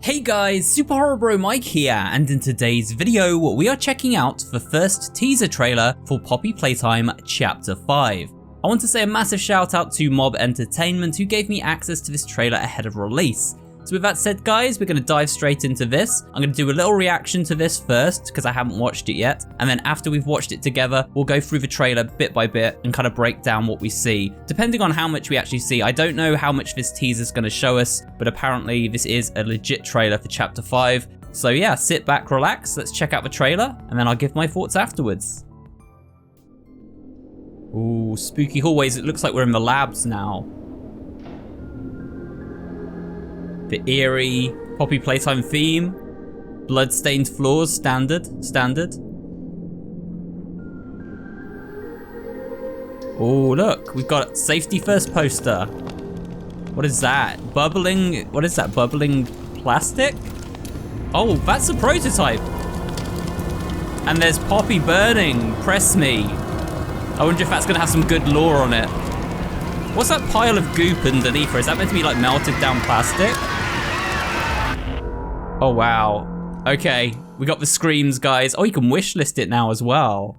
Hey guys, SuperHorrorBro Mike here, and in today's video, we are checking out the first teaser trailer for Poppy Playtime Chapter 5. I want to say a massive shout out to Mob Entertainment who gave me access to this trailer ahead of release. So with that said guys, we're going to dive straight into this. I'm going to do a little reaction to this first, because I haven't watched it yet, and then after we've watched it together, we'll go through the trailer bit by bit and kind of break down what we see. Depending on how much we actually see, I don't know how much this teaser is going to show us, but apparently this is a legit trailer for Chapter 5. So yeah, sit back, relax, let's check out the trailer, and then I'll give my thoughts afterwards. Ooh, spooky hallways, it looks like we're in the labs now. The eerie Poppy Playtime theme, blood-stained floors, standard. Oh, look, we've got safety first poster. What is that? Bubbling, what is that, bubbling plastic? Oh, that's a prototype. And there's Poppy burning, press me. I wonder if that's gonna have some good lore on it. What's that pile of goop underneath her? Is that meant to be like melted down plastic? Oh wow. Okay, we got the screams, guys. Oh, you can wishlist it now as well.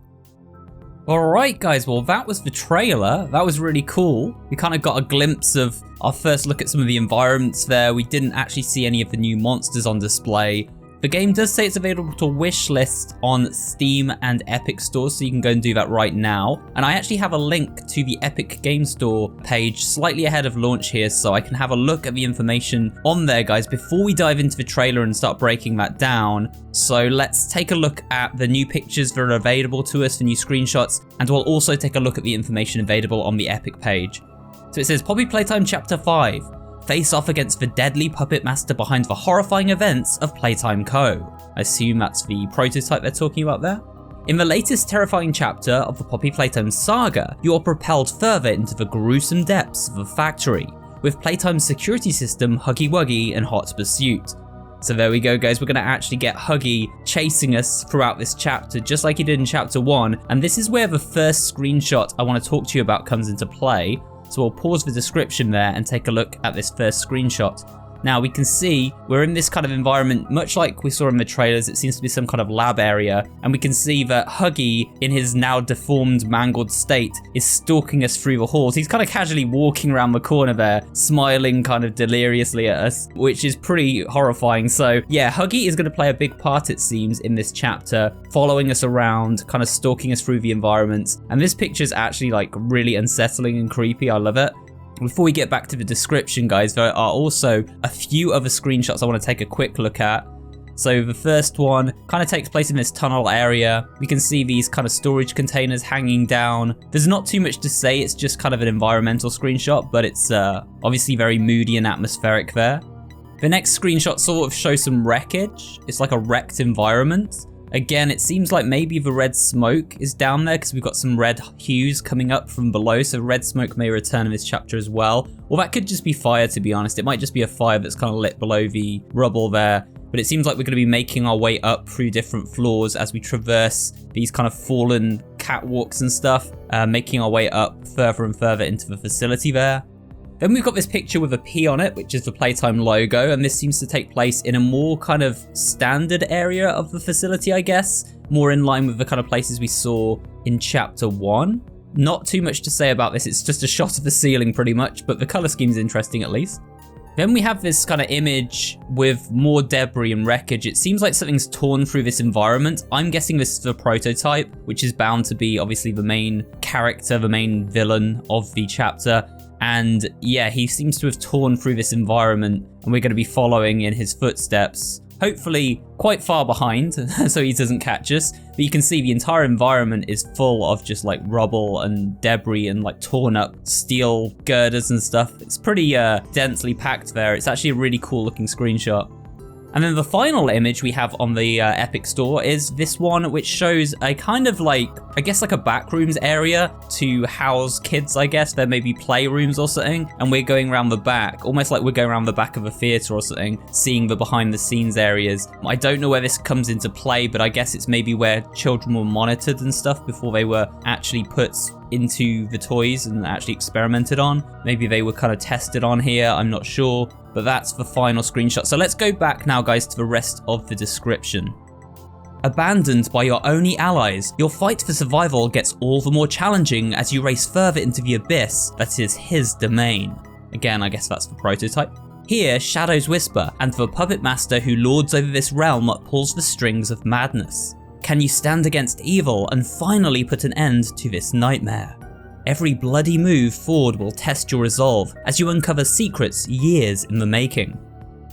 Alright guys, well that was the trailer. That was really cool. We kind of got a glimpse of our first look at some of the environments there. We didn't actually see any of the new monsters on display. The game does say it's available to wishlist on Steam and Epic stores, so you can go and do that right now. And I actually have a link to the Epic Game Store page slightly ahead of launch here, so I can have a look at the information on there, guys, before we dive into the trailer and start breaking that down. So let's take a look at the new pictures that are available to us, the new screenshots, and we'll also take a look at the information available on the Epic page. So it says Poppy Playtime Chapter 5. Face off against the deadly puppet master behind the horrifying events of Playtime Co. I assume that's the prototype they're talking about there. In the latest terrifying chapter of the Poppy Playtime saga, you are propelled further into the gruesome depths of a factory, with Playtime's security system Huggy Wuggy in hot pursuit. So there we go guys, we're going to actually get Huggy chasing us throughout this chapter, just like he did in Chapter 1, and this is where the first screenshot I want to talk to you about comes into play. So we'll pause the description there and take a look at this first screenshot. Now we can see we're in this kind of environment, much like we saw in the trailers. It seems to be some kind of lab area, and we can see that Huggy, in his now deformed, mangled state, is stalking us through the halls. He's kind of casually walking around the corner there, smiling kind of deliriously at us, which is pretty horrifying. So yeah, Huggy is going to play a big part, it seems, in this chapter, following us around, kind of stalking us through the environment. And this picture is actually like really unsettling and creepy. I love it. Before we get back to the description, guys, there are also a few other screenshots I want to take a quick look at. So the first one kind of takes place in this tunnel area. We can see these kind of storage containers hanging down. There's not too much to say, it's just kind of an environmental screenshot, but it's obviously very moody and atmospheric there. The next screenshot sort of shows some wreckage. It's like a wrecked environment. Again, it seems like maybe the red smoke is down there because we've got some red hues coming up from below, so red smoke may return in this chapter as well. Or that could just be fire, to be honest. It might just be a fire that's kind of lit below the rubble there. But it seems like we're going to be making our way up through different floors as we traverse these kind of fallen catwalks and stuff, making our way up further and further into the facility there. Then we've got this picture with a P on it, which is the Playtime logo, and this seems to take place in a more kind of standard area of the facility, I guess, more in line with the kind of places we saw in Chapter 1. Not too much to say about this, it's just a shot of the ceiling pretty much, but the color scheme is interesting at least. Then we have this kind of image with more debris and wreckage. It seems like something's torn through this environment. I'm guessing this is the prototype, which is bound to be obviously the main character, the main villain of the chapter. And yeah, he seems to have torn through this environment, and we're going to be following in his footsteps, hopefully quite far behind so he doesn't catch us. But you can see the entire environment is full of just like rubble and debris and like torn up steel girders and stuff. It's pretty densely packed there. It's actually a really cool looking screenshot. And then the final image we have on the Epic Store is this one, which shows a kind of like, I guess like a backrooms area to house kids, I guess. There may be playrooms or something, and we're going around the back, almost like we're going around the back of a theater or something, seeing the behind the scenes areas. I don't know where this comes into play, but I guess it's maybe where children were monitored and stuff before they were actually put into the toys and actually experimented on. Maybe they were kind of tested on here, I'm not sure. but that's the final screenshot. So let's go back now, guys, to the rest of the description. Abandoned by your only allies, your fight for survival gets all the more challenging as you race further into the abyss that is his domain. Again, I guess that's the prototype. Here, shadows whisper, and the puppet master who lords over this realm pulls the strings of madness. Can you stand against evil and finally put an end to this nightmare? Every bloody move forward will test your resolve as you uncover secrets years in the making.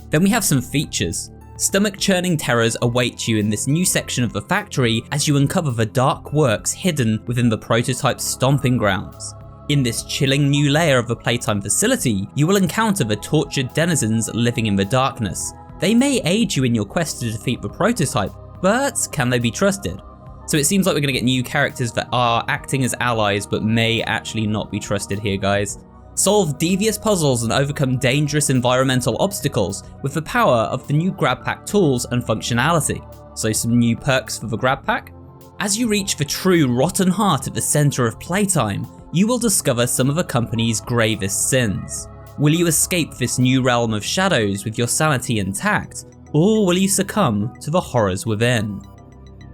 Then we have some features. Stomach-churning terrors await you in this new section of the factory as you uncover the dark works hidden within the prototype's stomping grounds. In this chilling new layer of the playtime facility, you will encounter the tortured denizens living in the darkness. They may aid you in your quest to defeat the prototype, but can they be trusted? So it seems like we're going to get new characters that are acting as allies but may actually not be trusted here, guys. Solve devious puzzles and overcome dangerous environmental obstacles with the power of the new grab pack tools and functionality. So some new perks for the grab pack. As you reach the true rotten heart at the center of playtime, you will discover some of the company's gravest sins. Will you escape this new realm of shadows with your sanity intact, or will you succumb to the horrors within?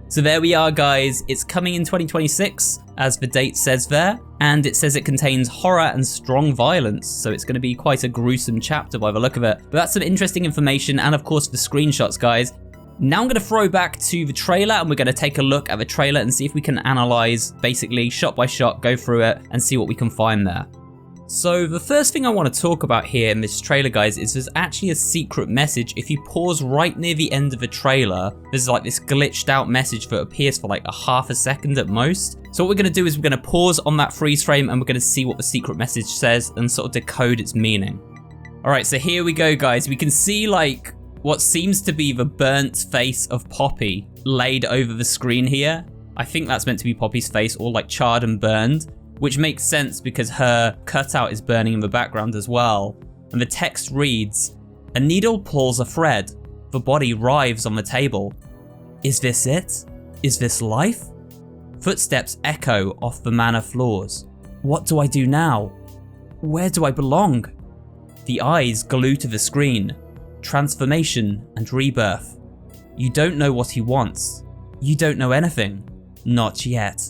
So there we are, guys. It's coming in 2026, as the date says there, and it says it contains horror and strong violence, so it's going to be quite a gruesome chapter by the look of it. But that's some interesting information, and of course the screenshots, guys. Now I'm going to throw back to the trailer, and we're going to take a look at the trailer and see if we can analyze, basically shot by shot, go through it and see what we can find there. So the first thing I want to talk about here in this trailer, guys, is there's actually a secret message. If you pause right near the end of the trailer, there's like this glitched out message that appears for like a half a second at most. So what we're going to do is we're going to pause on that freeze frame and we're going to see what the secret message says and sort of decode its meaning. Alright, so here we go, guys. We can see like what seems to be the burnt face of Poppy laid over the screen here. I think that's meant to be Poppy's face, all like charred and burned, which makes sense because her cutout is burning in the background as well. And the text reads, "A needle pulls a thread, the body writhes on the table. Is this it? Is this life?" Footsteps echo off the manor floors. What do I do now? Where do I belong? The eyes glue to the screen. Transformation and rebirth. You don't know what he wants. You don't know anything. Not yet.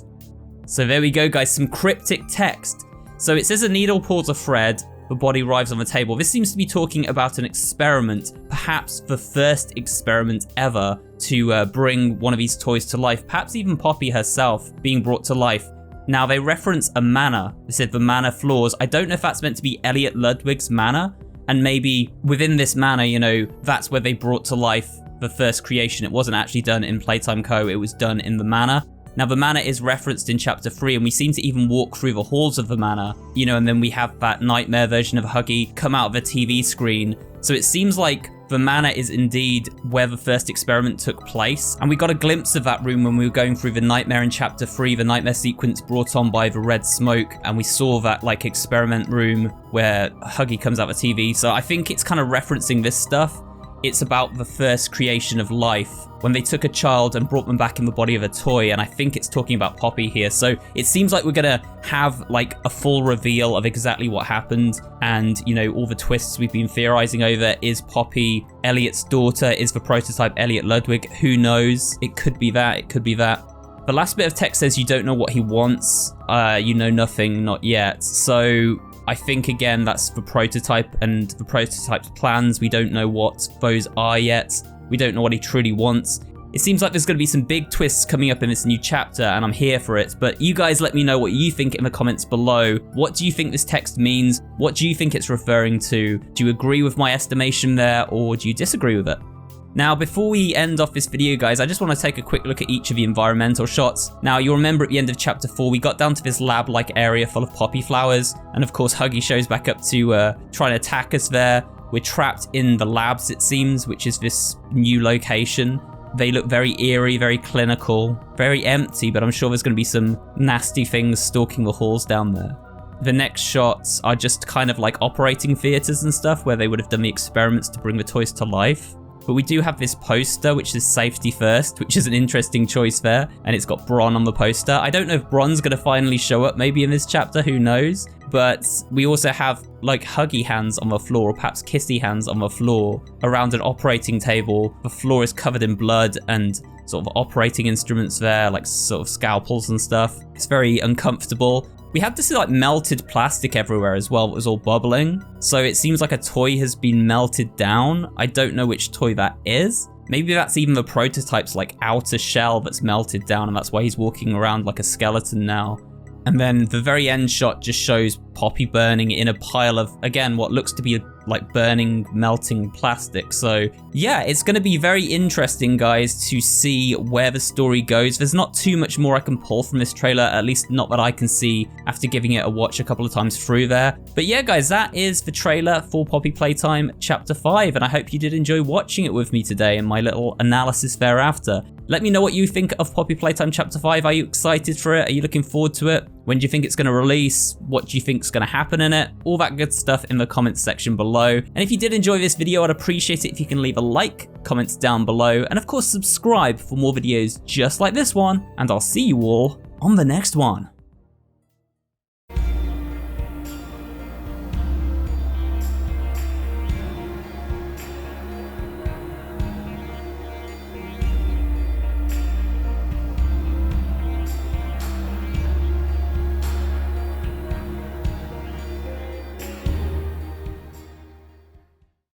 So there we go, guys, some cryptic text. So it says a needle pulls a thread, the body writhes on the table. This seems to be talking about an experiment, perhaps the first experiment ever to bring one of these toys to life, perhaps even Poppy herself being brought to life. Now they reference a manor. They said the manor floors. I don't know if that's meant to be Elliot Ludwig's manor, and maybe within this manor, you know, that's where they brought to life the first creation. It wasn't actually done in Playtime Co., it was done in the manor. Now the manor is referenced in chapter 3, and we seem to even walk through the halls of the manor, you know, and then we have that nightmare version of Huggy come out of the TV screen. So it seems like the manor is indeed where the first experiment took place. And we got a glimpse of that room when we were going through the nightmare in chapter 3, the nightmare sequence brought on by the red smoke. And we saw that like experiment room where Huggy comes out of the TV. So I think it's kind of referencing this stuff. It's about the first creation of life, when they took a child and brought them back in the body of a toy, and I think it's talking about Poppy here. So it seems like we're gonna have like a full reveal of exactly what happened, and you know, all the twists we've been theorizing over. Is Poppy Elliot's daughter? Is the prototype Elliot Ludwig? Who knows? It could be that, it could be that. The last bit of text says you don't know what he wants, you know nothing, not yet. So I think, again, that's the prototype and the prototype's plans. We don't know what those are yet. We don't know what he truly wants. It seems like there's going to be some big twists coming up in this new chapter, and I'm here for it. But you guys let me know what you think in the comments below. What do you think this text means? What do you think it's referring to? Do you agree with my estimation there, or do you disagree with it? Now, before we end off this video, guys, I just want to take a quick look at each of the environmental shots. Now, you'll remember at the end of chapter 4, we got down to this lab-like area full of poppy flowers. And of course, Huggy shows back up to try and attack us there. We're trapped in the labs, it seems, which is this new location. They look very eerie, very clinical, very empty, but I'm sure there's going to be some nasty things stalking the halls down there. The next shots are just kind of like operating theaters and stuff, where they would have done the experiments to bring the toys to life. But we do have this poster, which is safety first, which is an interesting choice there. And it's got Bron on the poster. I don't know if Bron's going to finally show up maybe in this chapter, who knows? but we also have like huggy hands on the floor, or perhaps kissy hands on the floor around an operating table. The floor is covered in blood and sort of operating instruments there, like sort of scalpels and stuff. It's very uncomfortable. We have this like melted plastic everywhere as well that was all bubbling. So it seems like a toy has been melted down. I don't know which toy that is. Maybe that's even the prototype's like outer shell that's melted down, and that's why he's walking around like a skeleton now. And then the very end shot just shows Poppy burning in a pile of, again, what looks to be like burning, melting plastic. So yeah, it's going to be very interesting, guys, to see where the story goes. There's not too much more I can pull from this trailer, at least not that I can see after giving it a watch a couple of times through there. But yeah, guys, that is the trailer for Poppy Playtime Chapter 5, and I hope you did enjoy watching it with me today and my little analysis thereafter. Let me know what you think of Poppy Playtime Chapter 5. Are you excited for it? Are you looking forward to it? When do you think it's going to release? What do you think is going to happen in it? All that good stuff in the comments section below. And if you did enjoy this video, I'd appreciate it if you can leave a like, comments down below, and of course subscribe for more videos just like this one. And I'll see you all on the next one.